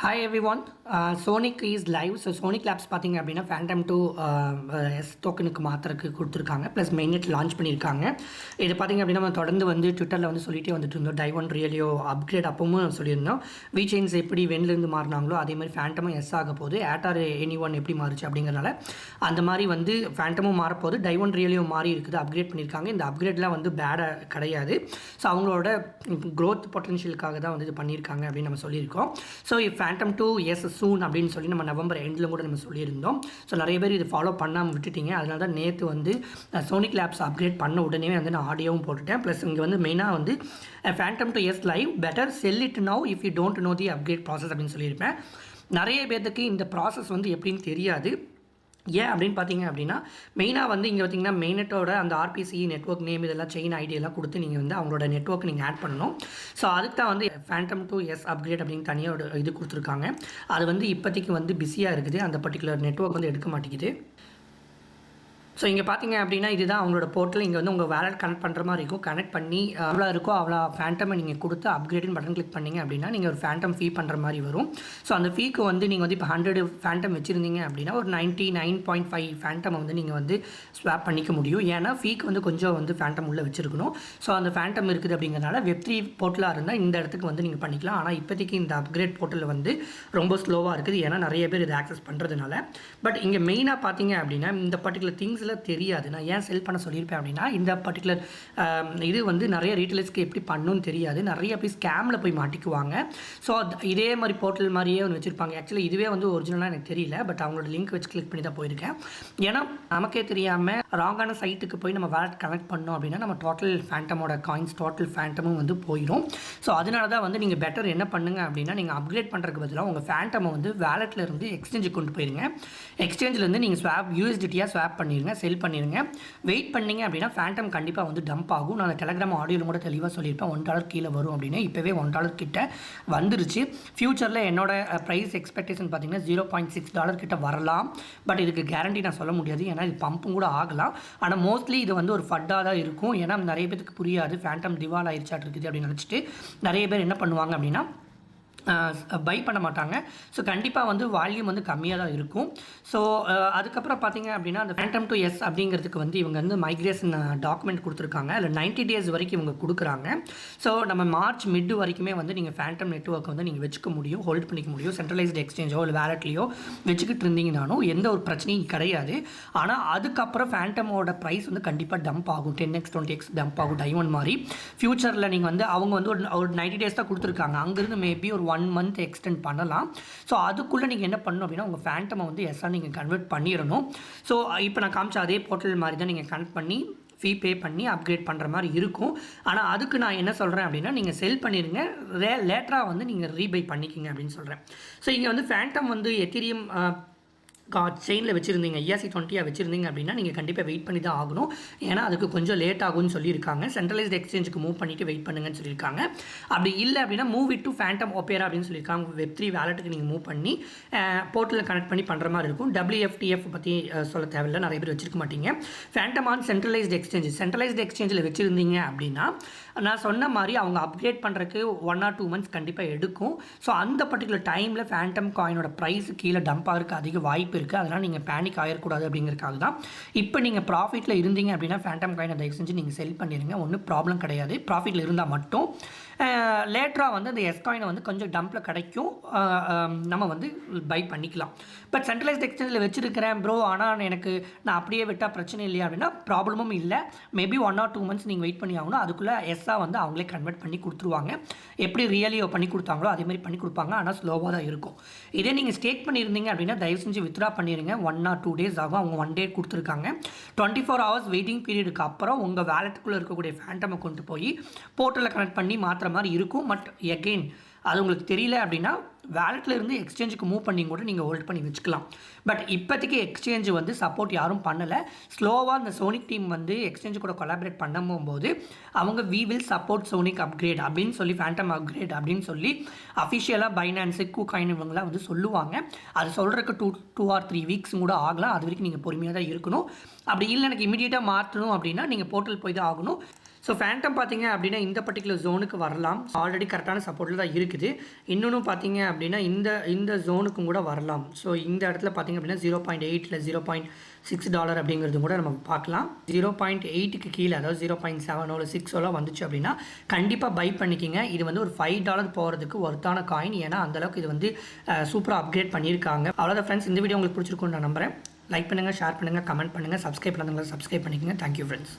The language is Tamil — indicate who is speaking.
Speaker 1: Hi everyone, Sonic is live. So Sonic Labs பார்த்தீங்க அப்படின்னா Phantom 2 எஸ் டோக்கனுக்கு மாத்திரக்கு கொடுத்துருக்காங்க ப்ளஸ் மெயின்நெட் லான்ச் பண்ணியிருக்காங்க. இது பார்த்தீங்க அப்படின்னா நம்ம தொடர்ந்து வந்து ட்விட்டரில் வந்து சொல்லிகிட்டே வந்துட்டு இருந்தோம். டைவன் ரியலியோ அப்கிரேட் அப்பவும் சொல்லியிருந்தோம். வி செயின்ஸ் எப்படி வெண்லேருந்து மாறினாங்களோ அதே மாதிரி ஃபேண்டமும் எஸ் ஆக போகுது. ஆட்டார் எனி ஒன் எப்படி மாறிச்சு அப்படிங்கிறனால அந்த மாதிரி வந்து ஃபேண்டமும் மாறப்போகுது. டைவன் ரியலியோ மாறி இருக்குது, அப்கிரேட் பண்ணியிருக்காங்க. இந்த அப்கிரேட்லாம் வந்து பேடாக கிடையாது. ஸோ அவங்களோட க்ரோத் பொட்டன்ஷியலுக்காக தான் வந்து இது பண்ணியிருக்காங்க அப்படின்னு நம்ம சொல்லியிருக்கோம். ஸோ Phantom 2 எஸ் சூன் அப்படின்னு சொல்லி நம்ம நவம்பர் எண்டில் கூட நம்ம சொல்லியிருந்தோம். ஸோ நிறைய பேர் இது ஃபாலோ பண்ணாமல் விட்டுட்டீங்க. அதனால தான் நேற்று வந்து சோனிக் லேப்ஸ் அப்கிரேட் பண்ண உடனே வந்து நான் ஆடியோவும் போட்டுட்டேன். ப்ளஸ் இங்கே வந்து மெயினாக வந்து Phantom 2 S live better sell it now if you don't know the upgrade process அப்படின்னு சொல்லியிருப்பேன். நிறைய பேருக்கு இந்த ப்ராசஸ் வந்து எப்படின்னு தெரியாது. ஏன் அப்படின்னு பார்த்தீங்க அப்படின்னா மெயினாக வந்து இங்கே பார்த்தீங்கன்னா மெயினட்டோட அந்த ஆர்பிசி நெட்ஒர்க் நேம் இதெல்லாம் செயின் ஐடியெல்லாம் கொடுத்து நீங்கள் வந்து அவங்களோட நெட்ஒர்க் நீங்கள் ஆட் பண்ணணும். ஸோ அதுக்கு தான் வந்து Phantom 2 எஸ் அப்கிரேட் அப்படின்னு தனியாக இது கொடுத்துருக்காங்க. அது வந்து இப்போதைக்கு வந்து பிஸியாக இருக்குது. அந்த பர்டிகுலர் நெட்ஒர்க் வந்து எடுக்க மாட்டேங்குது. ஸோ இங்கே பார்த்தீங்க அப்படின்னா இதுதான் அவங்களோட போர்ட்டல். இங்கே வந்து உங்கள் வேலட் கனெக்ட் பண்ணுற மாதிரி இருக்கும். கனெக்ட் பண்ணி அவ்வளோ இருக்கோ அவ்வளோ ஃபேண்டமை நீங்கள் கொடுத்து அப்கிரேட்னு பட்டன் கிளிக் பண்ணிங்க அப்படின்னா நீங்கள் ஒரு ஃபேண்டம் ஃபீ பண்ணுற மாதிரி வரும். ஸோ அந்த ஃபீக்கு வந்து நீங்கள் வந்து இப்போ 100 ஃபேண்டம் வச்சுருந்தீங்க அப்படின்னா ஒரு 99.5 ஃபேண்டம் வந்து நீங்கள் வந்து ஸ்வாப் பண்ணிக்க முடியும். ஏன்னா ஃபீக்கு வந்து கொஞ்சம் வந்து ஃபேண்டம் உள்ளே வச்சுருக்கணும். ஸோ அந்த ஃபேண்டம் இருக்குது அப்படிங்கிறனால வெப்3 போர்ட்டலாக இருந்தால் இந்த இடத்துக்கு வந்து நீங்கள் பண்ணிக்கலாம். ஆனால் இப்போதைக்கு இந்த அப்கிரேட் போர்ட்டலில் வந்து ரொம்ப ஸ்லோவாக இருக்குது. ஏன்னா நிறைய பேர் இதை ஆக்சஸ் பண்ணுறதுனால. பட் இங்கே மெயினாக பார்த்தீங்க அப்படின்னா இந்த பர்டிகுலர் திங்ஸில் தெரியாது. நான் ஏன் செல் பண்ண சொல்லியிருப்பேன் அப்படின்னா இந்த பர்டிகுலர் இது வந்து நிறைய ரீட்டைலர்ஸ்க்கு எப்படி பண்ணணும்னு தெரியாது. நிறைய போய் ஸ்கேமில் போய் மாட்டிக்குவாங்க. ஸோ இதே மாதிரி போர்ட்டல் மாதிரியே ஒன்று வச்சுருப்பாங்க. ஆக்சுவலி இதுவே வந்து ஒரிஜினலாக எனக்கு தெரியல. பட் அவங்களோட லிங்க் வச்சு கிளிக் பண்ணி தான் போயிருக்கேன். ஏன்னா நமக்கே தெரியாமல் ராங்கான சைட்டுக்கு போய் நம்ம வேலட் கனெக்ட் பண்ணோம் அப்படின்னா நம்ம டோட்டல் ஃபேண்டமோட காயின்ஸ் டோட்டல் ஃபேண்டமும் வந்து போயிடும். ஸோ அதனால தான் வந்து நீங்கள் பெட்டர் என்ன பண்ணுங்கள் அப்படின்னா நீங்கள் அப்கிரேட் பண்ணுறதுக்கு பதிலாக உங்கள் ஃபேண்டமை வந்து வேலட்டில் இருந்து எக்ஸ்சேஞ்சுக்கு கொண்டு போயிருங்க. எக்ஸ்சேஞ்சிலேருந்து நீங்கள் ஸ்வாப் யூஎஸ்டிடியாக ஸ்வாப் பண்ணிடுங்க, செல் பண்ணிடுங்க. வெயிட் பண்ணிங்க அப்படின்னா ஃபேண்டம் கண்டிப்பாக வந்து டம்ப் ஆகும். நான் டெலகிராம் ஆடியோவில் கூட தெளிவாக சொல்லியிருப்பேன் $1 கீழே வரும் அப்படின்னு. இப்போவே $1 கிட்ட வந்துருச்சு. ஃப்யூச்சரில் என்னோட ப்ரைஸ் எக்ஸ்பெக்டேஷன் பார்த்தீங்கன்னா $0.6 கிட்ட வரலாம். பட் இதுக்கு கேரண்டி நான் சொல்ல முடியாது. ஏன்னா இது பம்பும் கூட ஆகலாம். ஆனால் மோஸ்ட்லி இது வந்து ஒரு ஃபட்டாக தான் இருக்கும். ஏன்னா நிறைய பேருக்கு புரியாது ஃபேண்டம் திவால் ஆயிடுச்சாட்டு இருக்குது அப்படின்னு நினச்சிட்டு நிறைய பேர் என்ன பண்ணுவாங்க அப்படின்னா பை பண்ண மாட்டாங்க. ஸோ கண்டிப்பாக வந்து வால்யூம் வந்து கம்மியாக தான் இருக்கும். ஸோ அதுக்கப்புறம் பார்த்தீங்க அப்படின்னா அந்த Phantom 2 எஸ் அப்படிங்கிறதுக்கு வந்து இவங்க வந்து மைக்ரேஷன் டாக்குமெண்ட் கொடுத்துருக்காங்க. அதில் 90 days வரைக்கும் இவங்க கொடுக்குறாங்க. ஸோ நம்ம மார்ச் மிட் வரைக்குமே வந்து நீங்கள் ஃபேண்டம் நெட்ஒர்க் வந்து நீங்கள் வச்சுக்க முடியும், ஹோல்ட் பண்ணிக்க முடியும். சென்ட்ரலைஸ்டு எக்ஸ்சேஞ்சோ இல்லை வேலட்லேயோ வச்சுக்கிட்டு இருந்தீங்கனாலும் எந்த ஒரு பிரச்சனையும் கிடையாது. ஆனால் அதுக்கப்புறம் ஃபேண்டமோட ப்ரைஸ் வந்து கண்டிப்பாக டம்ப் ஆகும். 10x 20x டம்ப் ஆகும். டைமண்ட் மாதிரி ஃபியூச்சரில் நீங்கள் வந்து அவங்க வந்து ஒரு 90 days தான் கொடுத்துருக்காங்க. அங்கேருந்து மேபி ஒரு 1 month எக்ஸ்டெண்ட் பண்ணலாம். ஸோ அதுக்குள்ளே நீங்கள் என்ன பண்ணணும் அப்படின்னா உங்கள் ஃபேண்டமை வந்து எஸ்ஸாக நீங்கள் கன்வெர்ட் பண்ணிடணும். ஸோ இப்போ நான் காமிச்ச அதே போர்ட்டல் மாதிரி தான் நீங்கள் கனெக்ட் பண்ணி ஃபீ பே பண்ணி அப்கிரேட் பண்ணுற மாதிரி இருக்கும். ஆனால் அதுக்கு நான் என்ன சொல்கிறேன் அப்படின்னா நீங்கள் செல் பண்ணிடுங்க, லேட்டராக வந்து நீங்கள் ரீபை பண்ணிக்கிங்க அப்படின்னு சொல்கிறேன். ஸோ இங்கே வந்து ஃபேண்டம் வந்து எத்திரியம் செயினில் வச்சுருந்தீங்க, ERC20 வச்சுருந்தீங்க அப்படின்னா நீங்கள் கண்டிப்பாக வெயிட் பண்ணி தான் ஆகணும். ஏன்னா அதுக்கு கொஞ்சம் லேட் ஆகும்னு சொல்லியிருக்காங்க. சென்ட்ரலைஸ்டு எக்ஸ்சேஞ்சுக்கு மூவ் பண்ணிவிட்டு வெயிட் பண்ணுங்கன்னு சொல்லியிருக்காங்க. அப்படி இல்லை அப்படின்னா move it to Phantom opera அப்படின்னு சொல்லியிருக்காங்க. வெப்3 வேலட்டுக்கு நீங்கள் மூவ் பண்ணி போர்ட்டலில் கனெக்ட் பண்ணி பண்ணுற மாதிரி இருக்கும். WFTF பற்றி சொல்ல தேவையில்லை, நிறைய பேர் வச்சிருக்க மாட்டீங்க. ஃபேண்டம் ஆன் சென்ட்ரலைஸ்டு எக்ஸ்சேஞ்சில் வச்சுருந்தீங்க அப்படின்னா நான் சொன்ன மாதிரி அவங்க அப்கிரேட் பண்ணுறதுக்கு 1 or 2 months கண்டிப்பாக எடுக்கும். ஸோ அந்த பர்டிகுலர் டைமில் ஃபேண்டம் காயினோட ப்ரைஸ் கீழே டம்ப் ஆகிறதுக்கு அதிக வாய்ப்பு இருக்குது. அதனால் நீங்கள் பேனிக் ஆகிடக்கூடாது அப்படிங்கிறதுக்காக தான். இப்போ நீங்கள் ப்ராஃபிட்டில் இருந்தீங்க அப்படின்னா ஃபேண்டம் காயின் அதை எக்ஸ்சேஞ்சு நீங்கள் செல் பண்ணிடுங்க, ஒன்றும் ப்ராப்ளம் கிடையாது. ப்ராஃபிட்டில் இருந்தால் மட்டும் லேட்டராக வந்து அந்த எஸ் காயினை வந்து கொஞ்சம் டம்பில் கிடைக்கும், நம்ம வந்து பை பண்ணிக்கலாம். பட் சென்ட்ரலைஸ்ட் எக்ஸ்சேஞ்சில் வச்சுருக்கிறேன் ப்ரோ, ஆனால் எனக்கு நான் அப்படியே விட்டால் பிரச்சனை இல்லையா அப்படின்னா ப்ராப்ளமும் இல்லை. மேபி 1 or 2 months நீங்கள் வெயிட் பண்ணி ஆகணும். அதுக்குள்ளே எஸ்ஸாக வந்து அவங்களே கன்வெர்ட் பண்ணி கொடுத்துருவாங்க. எப்படி ரியலியோ பண்ணி கொடுத்தாங்களோ அதே மாதிரி பண்ணி கொடுப்பாங்க. ஆனால் ஸ்லோவாக தான் இருக்கும். இதே நீங்கள் ஸ்டேக் பண்ணியிருந்தீங்க அப்படின்னா தயவு செஞ்சு வித்ரா பண்ணிடுங்க. 1 or 2 days ஆகும். அவங்க 1 day கொடுத்துருக்காங்க. 24 hours வெயிட்டிங் பீரியடுக்கு அப்புறம் உங்கள் வேலட்டுக்குள்ளே இருக்கக்கூடிய ஃபேண்டமை கொண்டு போய் போர்ட்டலில் கனெக்ட் பண்ணி மாற்றுற மாதிரி இருக்கும். பட் எகெயின் அது உங்களுக்கு தெரியல அப்படின்னா வேலட்டில் இருந்து எக்ஸ்சேஞ்சுக்கு மூவ் பண்ணி கூட நீங்கள் ஹோல்ட் பண்ணி வச்சுக்கலாம். பட் இப்போதைக்கு எக்ஸ்சேஞ்சு வந்து சப்போர்ட் யாரும் பண்ணலை. ஸ்லோவாக இந்த சோனிக் டீம் வந்து எக்ஸ்சேஞ்சு கூட கொலாபரேட் பண்ணும்போது அவங்க we will support Sonic upgrade அப்படின்னு சொல்லி ஃபேண்டம் அப்கிரேட் அப்படின்னு சொல்லி அஃபிஷியலாக பைனான்ஸு KuCoin இவங்களாம் வந்து சொல்லுவாங்க. அது சொல்கிறதுக்கு 2 or 3 weeks கூட ஆகலாம். அது வரைக்கும் நீங்கள் பொறுமையாக தான் இருக்கணும். அப்படி இல்லை எனக்கு இமீடியட்டாக மாற்றணும் அப்படின்னா நீங்கள் போர்ட்டல் போய் தான் ஆகணும். ஸோ ஃபேண்டம் பார்த்தீங்க அப்படின்னா இந்த பர்டிகுலர் ஜோனுக்கு வரலாம். ஆல்ரெடி கரெக்டான சப்போர்ட்டில் தான் இருக்குது. இன்னொன்று பார்த்தீங்க அப்படின்னா இந்த ஜோனுக்கும் கூட வரலாம். ஸோ இந்த இடத்துல பார்த்தீங்க அப்படின்னா 0.8 இல்லை $0.6 அப்படிங்கிறது கூட நம்ம பார்க்கலாம். 0.8க்கு கீழே, அதாவது 0.7 இல்லை 6 வந்துச்சு அப்படின்னா கண்டிப்பாக பை பண்ணிக்கிங்க. இது வந்து ஒரு $5 போகிறதுக்கு ஒர்த்தான காயின். ஏன்னா அந்தளவுக்கு இது வந்து சூப்பராக அப்கிரேட் பண்ணியிருக்காங்க. அவ்வளோதான் ஃப்ரெண்ட்ஸ், இந்த வீடியோ உங்களுக்கு பிடிச்சிருக்குன்னு நான் நம்புகிறேன். லைக் பண்ணுங்கள், ஷேர் பண்ணுங்கள், கமெண்ட் பண்ணுங்கள், சப்ஸ்கிரைப் பண்ணாதவங்க சப்ஸ்கிரைப் பண்ணிக்கோங்க. Thank you friends.